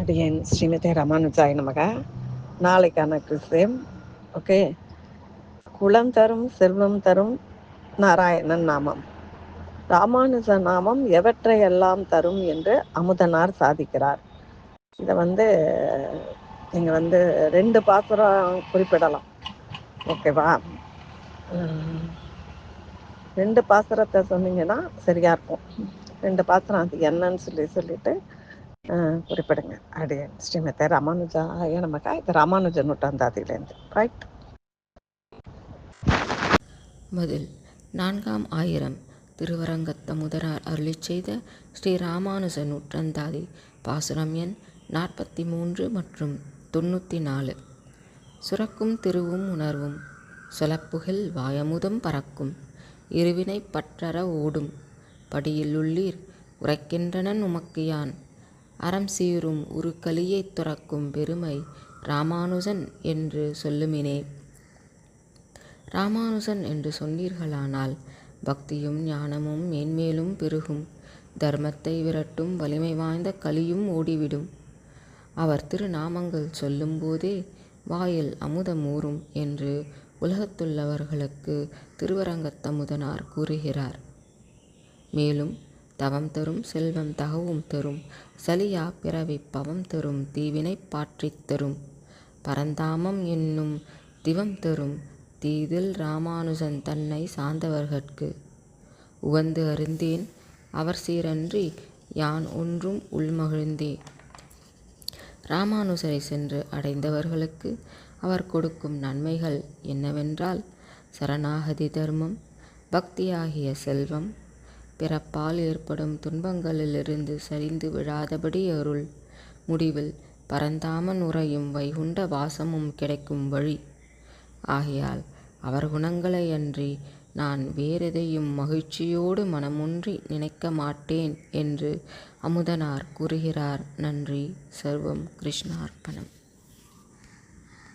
அடியேன் ஸ்ரீமதி ராமானுஜாய நமக. நாளைக்கான கிறிஸ்தேம். ஓகே. குலம் தரும் செல்வம் தரும் நாராயணன் நாமம். ராமானுஜ நாமம் எவற்றையெல்லாம் தரும் என்று அமுதனார் சாதிக்கிறார். இதை நீங்கள் 2 பாசுரம் குறிப்பிடலாம். ஓகேவா? 2 பாசுரத்தை சொன்னீங்கன்னா சரியா இருக்கும். 2 பாசுரம் அது என்னன்னு சொல்லிட்டு குறிப்பிடுங்க. அப்படியே ஸ்ரீமதி ராமானுஜாய நமக. இது ராமானுஜ நூற்றாந்தாதியிலேருந்து. ரைட். பதில். 4ஆம் ஆயிரம் திருவரங்கத்தமுதனார் அருளிச் செய்த ஸ்ரீ ராமானுஜ நூற்றந்தாதி பாசுரம் எண் 43 மற்றும் 94. சுரக்கும் திருவும் உணர்வும் சொலப்புகில் வாயமுதம் பறக்கும் இருவினை பற்றற ஓடும் படியில் உள்ளீர் உரைக்கின்றனன் உமக்கு யான் அறம் சீரும் உரு கலியைத் துறக்கும் பெருமை ராமானுஜன் என்று சொல்லுமினே. ராமானுஜன் என்று சொன்னீர்களானால் பக்தியும் ஞானமும் மேன்மேலும் பெருகும், தர்மத்தை விரட்டும் வலிமை வாய்ந்த கலியும் ஓடிவிடும். அவர் திருநாமங்கள் சொல்லும் போதே வாயில் அமுதம் ஊறும் என்று உலகத்துள்ளவர்களுக்கு திருவரங்கத்தமுதனார் கூறுகிறார். மேலும் தவம் தரும் செல்வம் தகவும் தரும், சலியா பிறவி பவம் தரும், தீவினை பாற்றித் தரும், பரந்தாமம் என்னும் திவம் தரும், தீதில் ராமானுஜன் தன்னை சார்ந்தவர்கட்கு உவந்து அறிந்தேன் அவர் சீரன்றி யான் ஒன்றும் உள்மகிழ்ந்தே. ராமானுஜரை சென்று அடைந்தவர்களுக்கு அவர் கொடுக்கும் நன்மைகள் என்னவென்றால் சரணாகதி தர்மம், பக்தியாகிய செல்வம், பிறப்பால் ஏற்படும் துன்பங்களிலிருந்து சரிந்து விழாதபடி அருள், முடிவில் பரந்தாமன் உறையும் வைகுண்ட வாசமும் கிடைக்கும் வழி. ஆகையால் அவர் குணங்களை அன்றி நான் வேறெதையும் மகிழ்ச்சியோடு மனமொன்றி நினைக்க மாட்டேன் என்று அமுதனார் கூறுகிறார். நன்றி. சர்வம் கிருஷ்ணார்ப்பணம்.